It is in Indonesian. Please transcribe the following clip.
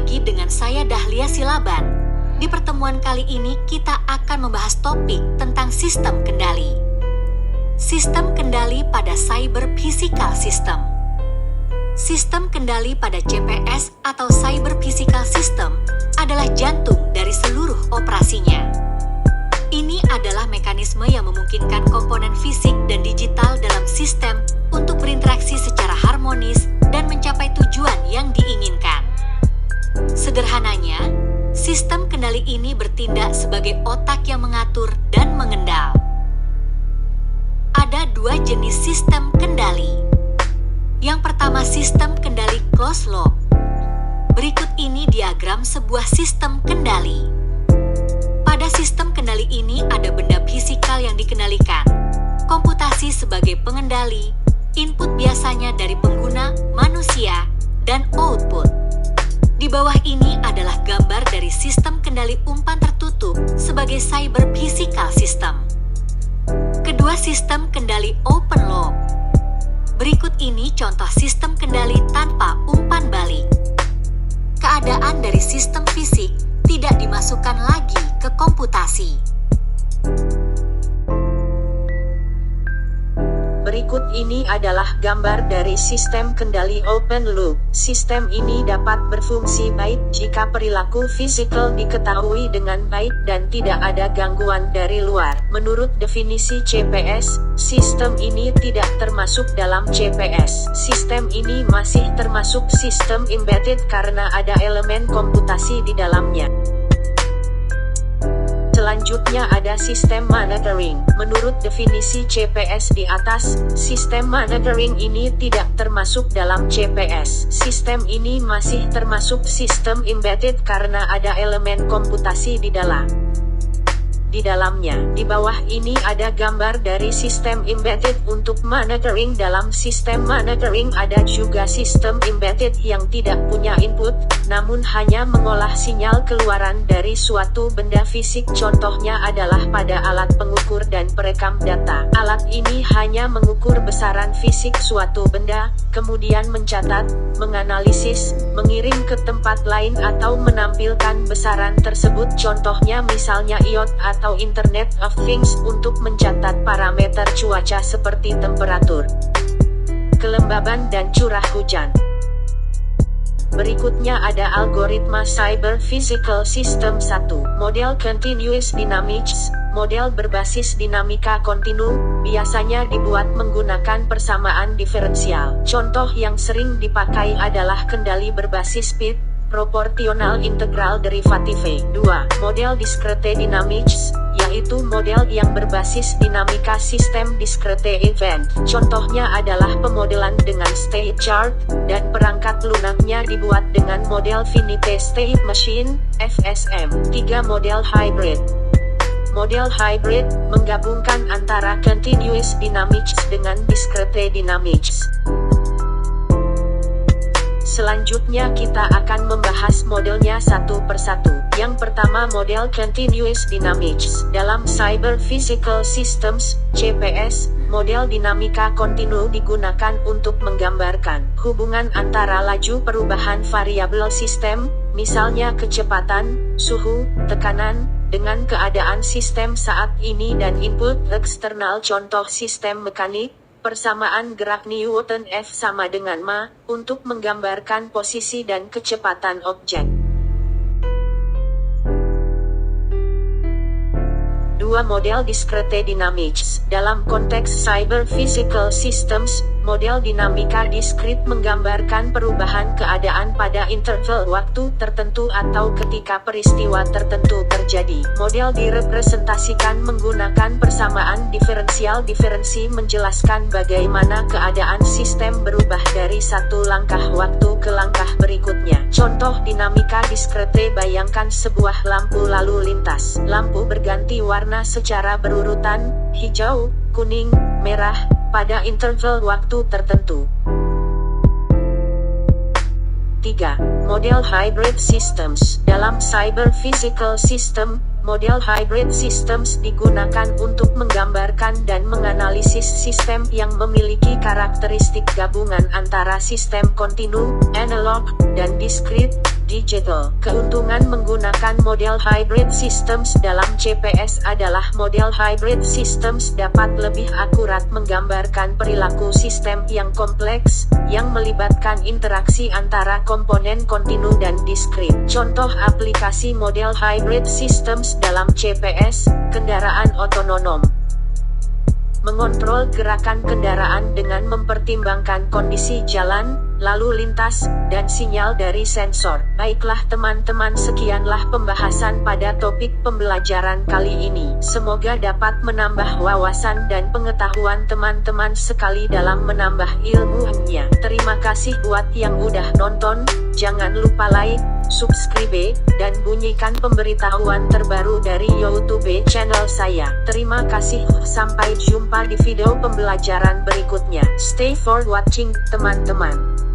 lagi dengan saya Dahlia Silaban. Di pertemuan kali ini kita akan membahas topik tentang sistem kendali. Sistem kendali pada Cyber Physical System. Sistem kendali pada CPS atau Cyber Physical System adalah jantung dari seluruh operasinya. Ini adalah mekanisme yang memungkinkan komponen fisik dan digital dalam sistem untuk berinteraksi secara harmonis dan mencapai tujuan yang diinginkan. Sederhananya, sistem kendali ini bertindak sebagai otak yang mengatur dan mengendal. Ada dua jenis sistem kendali. Yang pertama, sistem kendali closed loop. Berikut ini diagram sebuah sistem kendali. Pada sistem kendali ini ada benda fisikal yang dikendalikan. Komputasi sebagai pengendali, input biasanya dari pengguna, manusia, dan output. Di bawah ini adalah gambar dari sistem kendali umpan tertutup sebagai Cyber Physical System. Kedua sistem kendali open loop. Berikut ini contoh sistem kendali tanpa umpan balik. Keadaan dari sistem fisik tidak dimasukkan lagi ke komputasi. Berikut ini adalah gambar dari sistem kendali open loop. Sistem ini dapat berfungsi baik jika perilaku fisikal diketahui dengan baik dan tidak ada gangguan dari luar. Menurut definisi CPS, sistem ini tidak termasuk dalam CPS. Sistem ini masih termasuk sistem embedded karena ada elemen komputasi di dalamnya. Selanjutnya ada sistem monitoring. Menurut definisi CPS di atas, sistem monitoring ini tidak termasuk dalam CPS. Sistem ini masih termasuk sistem embedded karena ada elemen komputasi di dalamnya. Di bawah ini ada gambar dari sistem embedded untuk monitoring. Dalam sistem monitoring ada juga sistem embedded yang tidak punya input, namun hanya mengolah sinyal keluaran dari suatu benda fisik. Contohnya adalah pada alat pengukur dan perekam data. Alat ini hanya mengukur besaran fisik suatu benda, kemudian mencatat, menganalisis, mengirim ke tempat lain atau menampilkan besaran tersebut. Contohnya misalnya IoT atau Internet of Things untuk mencatat parameter cuaca seperti temperatur, kelembaban dan curah hujan. Berikutnya ada algoritma Cyber Physical System 1. Model Continuous Dynamics. Model berbasis dinamika kontinu, biasanya dibuat menggunakan persamaan diferensial. Contoh yang sering dipakai adalah kendali berbasis speed, proportional integral derivative. 2. Model Discrete Dynamics, yaitu model yang berbasis dinamika sistem discrete event. Contohnya adalah pemodelan dengan state chart, dan perangkat lunaknya dibuat dengan model finite state machine, FSM. 3. Model Hybrid. Model hybrid menggabungkan antara continuous dynamics dengan discrete dynamics. Selanjutnya kita akan membahas modelnya satu persatu. Yang pertama, model Continuous Dynamics. Dalam Cyber Physical Systems, CPS, model dinamika kontinu digunakan untuk menggambarkan hubungan antara laju perubahan variabel sistem, misalnya kecepatan, suhu, tekanan, dengan keadaan sistem saat ini dan input eksternal. Contoh sistem mekanik, persamaan gerak Newton F sama dengan ma, untuk menggambarkan posisi dan kecepatan objek. 2. Model Discrete Dynamics. Dalam konteks Cyber Physical Systems, model dinamika diskrit menggambarkan perubahan keadaan pada interval waktu tertentu atau ketika peristiwa tertentu terjadi. Model direpresentasikan menggunakan persamaan diferensial. Diferensi menjelaskan bagaimana keadaan sistem berubah dari satu langkah waktu ke langkah berikutnya. Contoh dinamika diskrete, bayangkan sebuah lampu lalu lintas. Lampu berganti warna secara berurutan, hijau, kuning, merah, pada interval waktu tertentu. 3. Model Hybrid Systems. Dalam Cyber Physical System, model hybrid systems digunakan untuk menggambarkan dan menganalisis sistem yang memiliki karakteristik gabungan antara sistem kontinu, analog, dan diskrit. Digital. Keuntungan menggunakan model hybrid systems dalam CPS adalah model hybrid systems dapat lebih akurat menggambarkan perilaku sistem yang kompleks, yang melibatkan interaksi antara komponen kontinu dan diskrit. Contoh aplikasi model hybrid systems dalam CPS, kendaraan otonom. Mengontrol gerakan kendaraan dengan mempertimbangkan kondisi jalan, lalu lintas, dan sinyal dari sensor. Baiklah teman-teman, sekianlah pembahasan pada topik pembelajaran kali ini. Semoga dapat menambah wawasan dan pengetahuan teman-teman sekali dalam menambah ilmunya. Terima kasih buat yang udah nonton, jangan lupa like, subscribe, dan bunyikan pemberitahuan terbaru dari YouTube channel saya. Terima kasih, sampai jumpa di video pembelajaran berikutnya. Stay for watching, teman-teman.